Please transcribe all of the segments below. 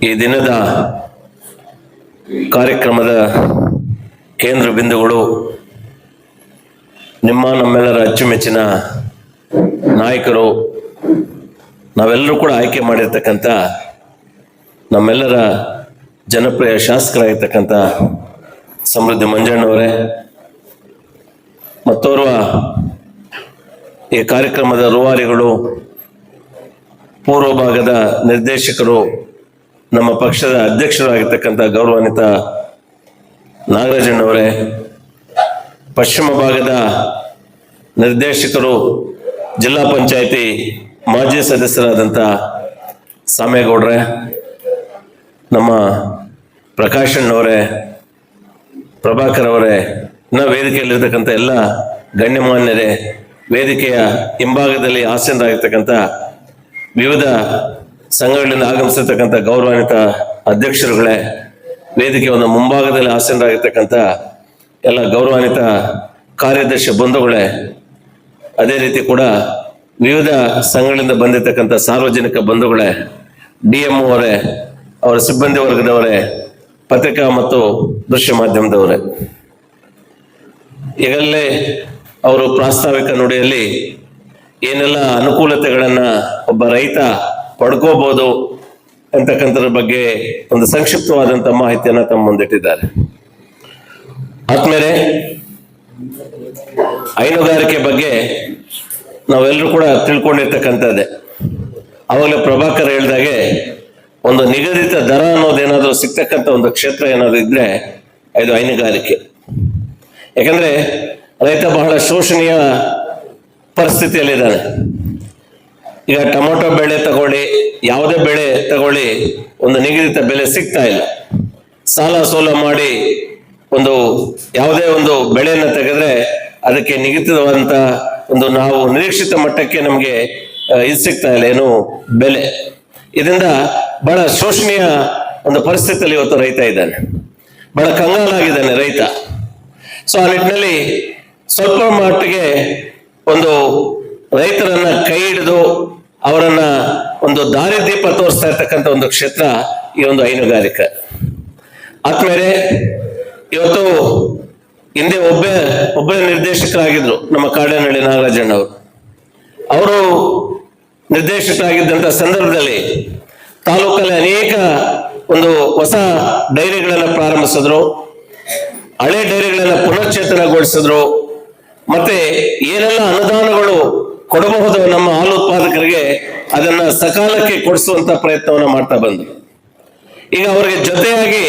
ಈ ದಿನದ ಕಾರ್ಯಕ್ರಮದ ಕೇಂದ್ರ ಬಿಂದುಗಳು ನಮ್ಮೆಲ್ಲರ ಅಚ್ಚುಮೆಚ್ಚಿನ ನಾಯಕರು, ನಾವೆಲ್ಲರೂ ಕೂಡ ಆಯ್ಕೆ ಮಾಡಿರ್ತಕ್ಕಂಥ ನಮ್ಮೆಲ್ಲರ ಜನಪ್ರಿಯ ಶಾಸಕರಾಗಿರ್ತಕ್ಕಂಥ ಸಮೃದ್ಧಿ ಮಂಜಣ್ಣವರೇ, ಮತ್ತೋರ್ವ ಈ ಕಾರ್ಯಕ್ರಮದ ರೂವಾರಿಗಳು, ಪೂರ್ವ ಭಾಗದ ನಿರ್ದೇಶಕರು, ನಮ್ಮ ಪಕ್ಷದ ಅಧ್ಯಕ್ಷರಾಗಿರ್ತಕ್ಕಂಥ ಗೌರವಾನ್ವಿತ ನಾಗರಾಜಣ್ಣವರೇ, ಪಶ್ಚಿಮ ಭಾಗದ ನಿರ್ದೇಶಕರು, ಜಿಲ್ಲಾ ಪಂಚಾಯಿತಿ ಮಾಜಿ ಸದಸ್ಯರಾದಂಥ ಸಾಮೇಗೌಡ್ರೆ, ನಮ್ಮ ಪ್ರಕಾಶಣ್ಣವರೇ, ಪ್ರಭಾಕರ್ ಅವರೇ, ಇನ್ನು ವೇದಿಕೆಯಲ್ಲಿರ್ತಕ್ಕಂಥ ಎಲ್ಲ ಗಣ್ಯಮಾನ್ಯರೇ, ವೇದಿಕೆಯ ಹಿಂಭಾಗದಲ್ಲಿ ಆಸೀನರಾಗಿರ್ತಕ್ಕಂಥ ವಿವಿಧ ಸಂಘಗಳಿಂದ ಆಗಮಿಸಿರ್ತಕ್ಕಂಥ ಗೌರವಾನ್ವಿತ ಅಧ್ಯಕ್ಷರುಗಳೇ, ವೇದಿಕೆಯ ಒಂದು ಮುಂಭಾಗದಲ್ಲಿ ಆಸೀನರಾಗಿರ್ತಕ್ಕಂಥ ಎಲ್ಲ ಗೌರವಾನ್ವಿತ ಕಾರ್ಯದರ್ಶಿ ಬಂಧುಗಳೇ, ಅದೇ ರೀತಿ ಕೂಡ ವಿವಿಧ ಸಂಘಗಳಿಂದ ಬಂದಿರತಕ್ಕಂಥ ಸಾರ್ವಜನಿಕ ಬಂಧುಗಳೇ, DMO ಅವರೇ, ಅವರ ಸಿಬ್ಬಂದಿ ವರ್ಗದವರೇ, ಪತ್ರಿಕಾ ಮತ್ತು ದೃಶ್ಯ ಮಾಧ್ಯಮದವರೇ, ಈಗಲೇ ಅವರು ಪ್ರಾಸ್ತಾವಿಕ ನುಡಿಯಲ್ಲಿ ಏನೆಲ್ಲ ಅನುಕೂಲತೆಗಳನ್ನು ಒಬ್ಬ ರೈತ ಪಡ್ಕೋಬಹುದು ಅಂತಕ್ಕಂಥದ್ರ ಬಗ್ಗೆ ಒಂದು ಸಂಕ್ಷಿಪ್ತವಾದಂಥ ಮಾಹಿತಿಯನ್ನು ತಮ್ಮ ಮುಂದಿಟ್ಟಿದ್ದಾರೆ. ಆದ್ಮೇಲೆ ಹೈನುಗಾರಿಕೆ ಬಗ್ಗೆ ನಾವೆಲ್ಲರೂ ಕೂಡ ತಿಳ್ಕೊಂಡಿರ್ತಕ್ಕಂಥದ್ದೇ. ಅವಾಗಲೇ ಪ್ರಭಾಕರ್ ಹೇಳಿದಾಗೆ ಒಂದು ನಿಗದಿತ ದರ ಅನ್ನೋದೇನಾದ್ರೂ ಸಿಗ್ತಕ್ಕಂಥ ಒಂದು ಕ್ಷೇತ್ರ ಏನಾದ್ರು ಇದ್ರೆ ಇದು ಹೈನುಗಾರಿಕೆ. ಯಾಕಂದ್ರೆ ರೈತ ಬಹಳ ಶೋಷಣೀಯ ಪರಿಸ್ಥಿತಿಯಲ್ಲಿದ್ದಾನೆ. ಈಗ ಟೊಮೊಟೊ ಬೆಳೆ ತಗೊಳ್ಳಿ, ಯಾವುದೇ ಬೆಳೆ ತಗೊಳ್ಳಿ, ಒಂದು ನಿಗದಿತ ಬೆಲೆ ಸಿಗ್ತಾ ಇಲ್ಲ. ಸಾಲ ಸೋಲ ಮಾಡಿ ಒಂದು ಯಾವುದೇ ಒಂದು ಬೆಳೆಯನ್ನು ತೆಗೆದ್ರೆ ಅದಕ್ಕೆ ನಿಗದಿತವಾದಂಥ ಒಂದು ನಾವು ನಿರೀಕ್ಷಿತ ಮಟ್ಟಕ್ಕೆ ನಮಗೆ ಇದು ಸಿಗ್ತಾ ಇಲ್ಲ, ಏನು ಬೆಲೆ. ಇದರಿಂದ ಬಹಳ ಶೋಷಣೀಯ ಒಂದು ಪರಿಸ್ಥಿತಿಯಲ್ಲಿ ಇವತ್ತು ರೈತ ಇದ್ದಾನೆ, ಬಹಳ ಕಂಗಾಲಾಗಿದ್ದಾನೆ ರೈತ. ಸೊ ಆ ನಿಟ್ಟಿನಲ್ಲಿ ಸ್ವಲ್ಪ ಮಟ್ಟಿಗೆ ಒಂದು ರೈತರನ್ನ ಕೈ ಹಿಡಿದು ಅವರನ್ನ ಒಂದು ದಾರಿದೀಪ ತೋರಿಸ್ತಾ ಇರ್ತಕ್ಕಂಥ ಒಂದು ಕ್ಷೇತ್ರ ಈ ಒಂದು ಹೈನುಗಾರಿಕೆ. ಆದ್ಮೇಲೆ ಇವತ್ತು ಹಿಂದೆ ಒಬ್ಬ ನಿರ್ದೇಶಕರಾಗಿದ್ರು ನಮ್ಮ ಕಾಡೇನಹಳ್ಳಿ ನಾಗರಾಜಣ್ಣವರು. ಅವರು ನಿರ್ದೇಶಕರಾಗಿದ್ದಂಥ ಸಂದರ್ಭದಲ್ಲಿ ತಾಲೂಕಲ್ಲಿ ಅನೇಕ ಒಂದು ಹೊಸ ಡೈರಿಗಳನ್ನು ಪ್ರಾರಂಭಿಸಿದ್ರು, ಹಳೆ ಡೈರಿಗಳನ್ನು ಪುನಶ್ಚೇತನಗೊಳಿಸಿದ್ರು, ಮತ್ತೆ ಏನೆಲ್ಲ ಅನುದಾನಗಳು ಕೊಡಬಹುದು ನಮ್ಮ ಹಾಲು ಉತ್ಪಾದಕರಿಗೆ ಅದನ್ನ ಸಕಾಲಕ್ಕೆ ಕೊಡಿಸುವಂತ ಪ್ರಯತ್ನವನ್ನ ಮಾಡ್ತಾ ಬಂದ್ರು. ಈಗ ಅವರಿಗೆ ಜೊತೆಯಾಗಿ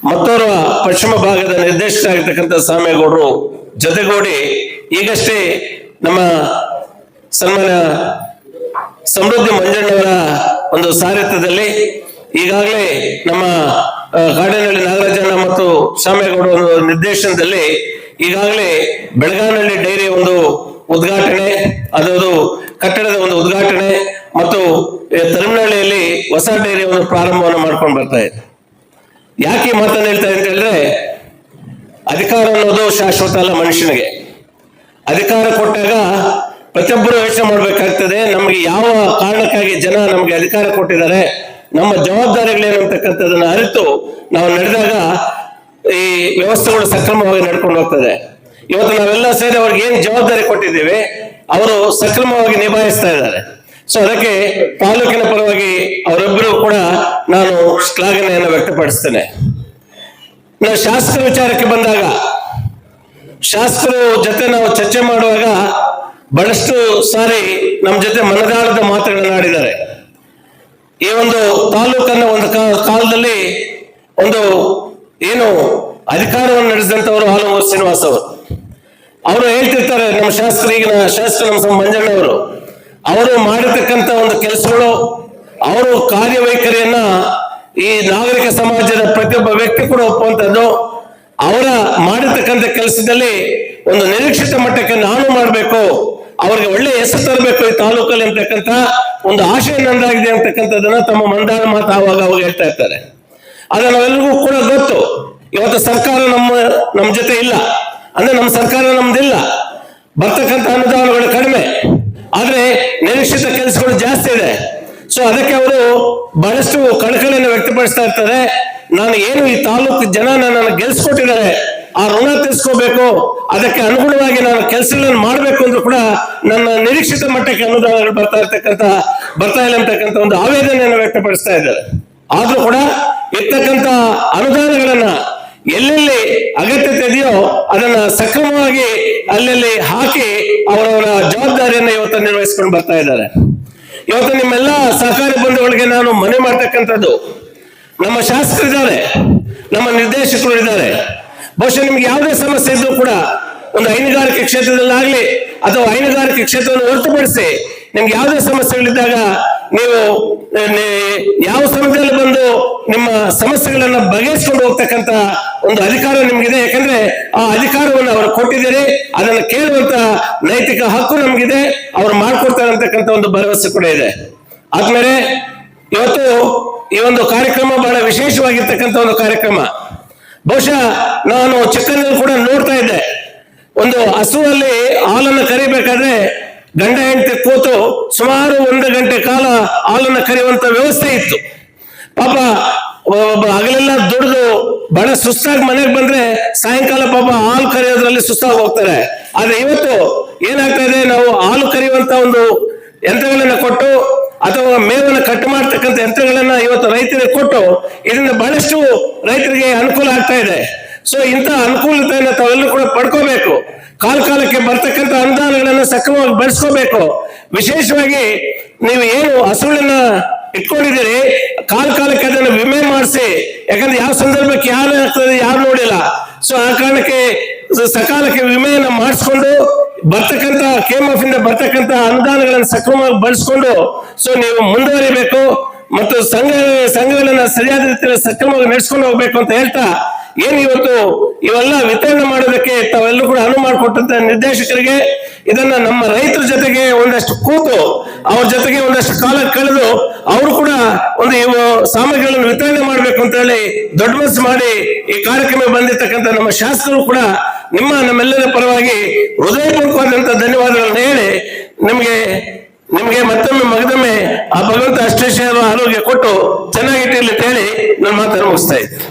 ಮತ್ತೋರ್ವ ಪಶ್ಚಿಮ ಭಾಗದ ನಿರ್ದೇಶಕರಾಗಿರ್ತಕ್ಕಂಥ ಸಾಮೇಗೌಡರು ಜೊತೆಗೂಡಿ ಈಗಷ್ಟೇ ನಮ್ಮ ಸನ್ಮಾನ್ಯ ಸಮೃದ್ಧಿ ಮಂಜಣ್ಣವರ ಒಂದು ಸಾರಥ್ಯದಲ್ಲಿ ಈಗಾಗಲೇ ನಮ್ಮ ಕಾಡೇನಹಳ್ಳಿ ನಾಗರಾಜಣ್ಣ ಮತ್ತು ಸಾಮೇಗೌಡ ಒಂದು ನಿರ್ದೇಶನದಲ್ಲಿ ಈಗಾಗಲೇ ಬೆಳಗಾನಹಳ್ಳಿ ಡೈರಿ ಒಂದು ಉದ್ಘಾಟನೆ, ಅದೊಂದು ಕಟ್ಟಡದ ಒಂದು ಉದ್ಘಾಟನೆ ಮತ್ತು ತರಮನಹಳ್ಳಿಯಲ್ಲಿ ಹೊಸ ಡೈರಿ ಒಂದು ಪ್ರಾರಂಭವನ್ನು ಮಾಡ್ಕೊಂಡು ಬರ್ತಾ ಇದೆ. ಯಾಕೆ ಮಾತನ್ನು ಹೇಳ್ತಾ ಅಂತ ಹೇಳಿದ್ರೆ, ಅಧಿಕಾರ ಅನ್ನೋದು ಶಾಶ್ವತ ಅಲ್ಲ. ಮನುಷ್ಯನಿಗೆ ಅಧಿಕಾರ ಕೊಟ್ಟಾಗ ಪ್ರತಿಯೊಬ್ಬರು ಯೋಚನೆ ಮಾಡ್ಬೇಕಾಗ್ತದೆ, ನಮಗೆ ಯಾವ ಕಾರಣಕ್ಕಾಗಿ ಜನ ನಮಗೆ ಅಧಿಕಾರ ಕೊಟ್ಟಿದ್ದಾರೆ, ನಮ್ಮ ಜವಾಬ್ದಾರಿಗಳೇನು ಅಂತಕ್ಕಂಥದನ್ನ ಅರಿತು ನಾವು ನಡೆದಾಗ ಈ ವ್ಯವಸ್ಥೆಗಳು ಸಕ್ರಮವಾಗಿ ನಡ್ಕೊಂಡು ಹೋಗ್ತದೆ. ಇವತ್ತು ನಾವೆಲ್ಲ ಸೇರಿ ಅವ್ರಿಗೆ ಏನ್ ಜವಾಬ್ದಾರಿ ಕೊಟ್ಟಿದ್ದೀವಿ ಅವರು ಸಕ್ರಮವಾಗಿ ನಿಭಾಯಿಸ್ತಾ ಇದ್ದಾರೆ. ಸೊ ಅದಕ್ಕೆ ತಾಲೂಕಿನ ಪರವಾಗಿ ಅವರಿಬ್ಬರು ಕೂಡ ನಾನು ಶ್ಲಾಘನೆಯನ್ನು ವ್ಯಕ್ತಪಡಿಸ್ತೇನೆ. ನಾವು ಶಾಸಕರ ವಿಚಾರಕ್ಕೆ ಬಂದಾಗ, ಶಾಸಕರು ಜೊತೆ ನಾವು ಚರ್ಚೆ ಮಾಡುವಾಗ ಬಹಳಷ್ಟು ಸಾರಿ ನಮ್ಮ ಜೊತೆ ಮನದಾಳದ ಮಾತುಗಳನ್ನು ಆಡಿದ್ದಾರೆ. ಈ ಒಂದು ತಾಲೂಕನ್ನ ಒಂದು ಕಾಲದಲ್ಲಿ ಒಂದು ಏನು ಅಧಿಕಾರವನ್ನು ನಡೆಸಿದಂಥವರು ಹಾಲೂರು ಶ್ರೀನಿವಾಸ್ ಅವರು ಹೇಳ್ತಿರ್ತಾರೆ, ನಮ್ಮ ಶಾಸಕರು, ಈಗಿನ ಶಾಸಕರು ನಮ್ಮ ಮಂಜಣ್ಣವರು, ಅವರು ಮಾಡಿರ್ತಕ್ಕಂಥ ಒಂದು ಕೆಲಸಗಳು, ಅವರು ಕಾರ್ಯವೈಖರಿಯನ್ನ ಈ ನಾಗರಿಕ ಸಮಾಜದ ಪ್ರತಿಯೊಬ್ಬ ವ್ಯಕ್ತಿ ಕೂಡ ಒಪ್ಪುವಂಥದ್ದು. ಅವರ ಮಾಡಿರ್ತಕ್ಕಂಥ ಕೆಲಸದಲ್ಲಿ ಒಂದು ನಿರೀಕ್ಷಿತ ಮಟ್ಟಕ್ಕೆ ನಾನು ಮಾಡಬೇಕು, ಅವ್ರಿಗೆ ಒಳ್ಳೆ ಹೆಸರು ತರಬೇಕು ಈ ತಾಲೂಕಲ್ಲಿ ಅಂತಕ್ಕಂಥ ಒಂದು ಆಶಯ ನಂದಾಗಿದೆ ಅಂತಕ್ಕಂಥದ್ದನ್ನ ತಮ್ಮ ಮಂದಾರ ಮಾತು ಆವಾಗ ಹೇಳ್ತಾ ಇರ್ತಾರೆ. ಆದ್ರೆ ನಾವೆಲ್ಲರಿಗೂ ಕೂಡ ಗೊತ್ತು, ಇವತ್ತು ಸರ್ಕಾರ ನಮ್ಮ ಜೊತೆ ಇಲ್ಲ, ಅಂದ್ರೆ ನಮ್ಮ ಸರ್ಕಾರ ನಮ್ದಿಲ್ಲ, ಬರ್ತಕ್ಕಂಥ ಅನುದಾನಗಳು ಕಡಿಮೆ, ಆದ್ರೆ ನಿರೀಕ್ಷಿತ ಕೆಲಸಗಳು ಜಾಸ್ತಿ ಇದೆ. ಸೊ ಅದಕ್ಕೆ ಅವರು ಬಹಳಷ್ಟು ಕಳಕಳಿಯನ್ನು ವ್ಯಕ್ತಪಡಿಸ್ತಾ ಇರ್ತಾರೆ. ನಾನು ಏನು ಈ ತಾಲೂಕು ಜನ ನನ್ನನ್ನು ಗೆಲ್ಸ್ಕೊಟ್ಟಿದ್ದಾರೆ, ಆ ಋಣ ತೀರ್ಸ್ಕೋಬೇಕು, ಅದಕ್ಕೆ ಅನುಗುಣವಾಗಿ ನಾನು ಕೆಲಸಗಳನ್ನು ಮಾಡಬೇಕು ಅಂದ್ರೂ ಕೂಡ ನನ್ನ ನಿರೀಕ್ಷಿತ ಮಟ್ಟಕ್ಕೆ ಅನುದಾನಗಳು ಬರ್ತಾ ಇಲ್ಲ ಅಂತಕ್ಕಂಥ ಒಂದು ಆವೇದನೆಯನ್ನು ವ್ಯಕ್ತಪಡಿಸ್ತಾ ಇದ್ದಾರೆ. ಆದ್ರೂ ಕೂಡ ಇರ್ತಕ್ಕಂಥ ಅನುದಾನಗಳನ್ನ ಎಲ್ಲೆಲ್ಲಿ ಅಗತ್ಯತೆ ಇದೆಯೋ ಅದನ್ನ ಸಕ್ರಮವಾಗಿ ಅಲ್ಲಲ್ಲಿ ಹಾಕಿ ಅವರವರ ಜವಾಬ್ದಾರಿಯನ್ನು ಇವತ್ತು ನಿರ್ವಹಿಸಿಕೊಂಡು ಬರ್ತಾ ಇದ್ದಾರೆ. ಇವತ್ತು ನಿಮ್ಮೆಲ್ಲ ಸಹಕಾರಿ ಬಂಧುಗಳಿಗೆ ನಾನು ಮನವಿ ಮಾಡ್ತಕ್ಕಂಥದ್ದು, ನಮ್ಮ ಶಾಸಕರಿದ್ದಾರೆ, ನಮ್ಮ ನಿರ್ದೇಶಕರು ಇದ್ದಾರೆ. ಬಹುಶಃ ನಿಮ್ಗೆ ಯಾವುದೇ ಸಮಸ್ಯೆ ಇದ್ರೂ ಕೂಡ ಒಂದು ಹೈನುಗಾರಿಕೆ ಕ್ಷೇತ್ರದಲ್ಲಾಗ್ಲಿ ಅಥವಾ ಹೈನುಗಾರಿಕೆ ಕ್ಷೇತ್ರವನ್ನು ಹೊರತುಪಡಿಸಿ ನಿಮ್ಗೆ ಯಾವುದೇ ಸಮಸ್ಯೆಗಳಿದ್ದಾಗ ನೀವು ಯಾವ ಸಮಯದಲ್ಲಿ ಬಂದು ನಿಮ್ಮ ಸಮಸ್ಯೆಗಳನ್ನ ಬಗೆಹರಿಸಿಕೊಂಡು ಹೋಗ್ತಕ್ಕಂತ ಒಂದು ಅಧಿಕಾರ ನಿಮ್ಗಿದೆ. ಯಾಕಂದ್ರೆ ಆ ಅಧಿಕಾರವನ್ನು ಅವರು ಕೊಟ್ಟಿದ್ದೀರಿ, ಅದನ್ನು ಕೇಳುವಂತ ನೈತಿಕ ಹಕ್ಕು ನಮ್ಗಿದೆ, ಅವ್ರು ಮಾಡ್ಕೊಡ್ತಾರೆ ಅಂತಕ್ಕಂಥ ಒಂದು ಭರವಸೆ ಕೂಡ ಇದೆ. ಆದ್ಮೇಲೆ ಇವತ್ತು ಈ ಒಂದು ಕಾರ್ಯಕ್ರಮ ಬಹಳ ವಿಶೇಷವಾಗಿರ್ತಕ್ಕಂಥ ಒಂದು ಕಾರ್ಯಕ್ರಮ. ಬಹುಶಃ ನಾನು ಚಿಕ್ಕಂದಲ್ಲಿ ಕೂಡ ನೋಡ್ತಾ ಇದ್ದೆ, ಒಂದು ಹಸುವಲ್ಲಿ ಹಾಲನ್ನು ಕರಿಬೇಕಾದ್ರೆ ಗಂಡ ಹೆಂಡತಿ ಕೂತು ಸುಮಾರು 1 ಗಂಟೆ ಕಾಲ ಹಾಲನ್ನು ಕರೆಯುವಂತ ವ್ಯವಸ್ಥೆ ಇತ್ತು. ಪಾಪ ಹಗಲೆಲ್ಲ ದುಡಿದು ಬಹಳ ಸುಸ್ತಾಗಿ ಮನೆಗೆ ಬಂದ್ರೆ ಸಾಯಂಕಾಲ ಪಾಪ ಹಾಲು ಕರೆಯೋದ್ರಲ್ಲಿ ಸುಸ್ತಾಗಿ ಹೋಗ್ತಾರೆ. ಆದ್ರೆ ಇವತ್ತು ಏನಾಗ್ತಾ ಇದೆ, ನಾವು ಹಾಲು ಕರೆಯುವಂತ ಒಂದು ಯಂತ್ರಗಳನ್ನ ಕೊಟ್ಟು ಅಥವಾ ಮೇವನ್ನು ಕಟ್ ಮಾಡ್ತಕ್ಕಂಥ ಯಂತ್ರಗಳನ್ನ ಇವತ್ತು ರೈತರಿಗೆ ಕೊಟ್ಟು ಇದರಿಂದ ಬಹಳಷ್ಟು ರೈತರಿಗೆ ಅನುಕೂಲ ಆಗ್ತಾ ಇದೆ. ಸೊ ಇಂಥ ಅನುಕೂಲತೆಯನ್ನು ತಾವೆಲ್ಲರೂ ಕೂಡ ಪಡ್ಕೋಬೇಕು. ಕಾಲಕ್ಕೆ ಬರ್ತಕ್ಕಂಥ ಅನುದಾನಗಳನ್ನು ಸಕ್ರಮವಾಗಿ ಬಳಸ್ಕೋಬೇಕು. ವಿಶೇಷವಾಗಿ ನೀವು ಏನು ಹಸುಗಳನ್ನ ಇಟ್ಕೊಂಡಿದ್ದೀರಿ, ಕಾಲಕ್ಕೆ ಅದನ್ನು ವಿಮೆ ಮಾಡಿಸಿ. ಯಾಕಂದ್ರೆ ಯಾವ ಸಂದರ್ಭಕ್ಕೆ ಯಾರು ಆಗ್ತದೆ ಯಾರು ನೋಡಿಲ್ಲ. ಸೊ ಆ ಕಾರಣಕ್ಕೆ ಸಕಾಲಕ್ಕೆ ವಿಮೆಯನ್ನು ಮಾಡಿಸ್ಕೊಂಡು ಬರ್ತಕ್ಕಂಥ KMF ಇಂದ ಬರ್ತಕ್ಕಂಥ ಅನುದಾನಗಳನ್ನು ಸಕ್ರಮವಾಗಿ ಬಳಸ್ಕೊಂಡು ಸೊ ನೀವು ಮುಂದುವರಿಬೇಕು ಮತ್ತು ಸಂಘಗಳನ್ನ ಸರಿಯಾದ ರೀತಿಯಲ್ಲಿ ಸಕ್ರಮವಾಗಿ ನಡೆಸ್ಕೊಂಡು ಹೋಗ್ಬೇಕು ಅಂತ ಹೇಳ್ತಾ, ಏನ್ ಇವತ್ತು ಇವೆಲ್ಲ ವಿತರಣೆ ಮಾಡೋದಕ್ಕೆ ತಾವೆಲ್ಲರೂ ಕೂಡ ಅನುವು ಮಾಡಿಕೊಟ್ಟಂತ ನಿರ್ದೇಶಕರಿಗೆ, ಇದನ್ನ ನಮ್ಮ ರೈತರ ಜೊತೆಗೆ ಒಂದಷ್ಟು ಕೂತು ಅವ್ರ ಜೊತೆಗೆ ಒಂದಷ್ಟು ಕಾಲ ಕಳೆದು ಅವರು ಕೂಡ ಒಂದು ಇವು ಸಾಮಗ್ರಿಗಳನ್ನು ವಿತರಣೆ ಮಾಡ್ಬೇಕು ಅಂತ ಹೇಳಿ ದೊಡ್ಡ ಮನಸ್ಸು ಮಾಡಿ ಈ ಕಾರ್ಯಕ್ರಮ ಬಂದಿರತಕ್ಕಂಥ ನಮ್ಮ ಶಾಸಕರು ಕೂಡ ನಮ್ಮೆಲ್ಲರ ಪರವಾಗಿ ಹೃದಯಪೂರ್ವಕವಾದಂತಹ ಧನ್ಯವಾದಗಳನ್ನ ಹೇಳಿ ನಿಮ್ಗೆ ಮತ್ತೊಮ್ಮೆ ಮಗದೊಮ್ಮೆ ಆ ಭಗವಂತ ಅಷ್ಟೇ ಆರೋಗ್ಯ ಕೊಟ್ಟು ಚೆನ್ನಾಗಿಟ್ಟಿರ್ಲಿ ಅಂತ ಹೇಳಿ ನನ್ನ ಮಾತನ್ನು ಮುಗಿಸ್ತಾ ಇದ್ದೀನಿ.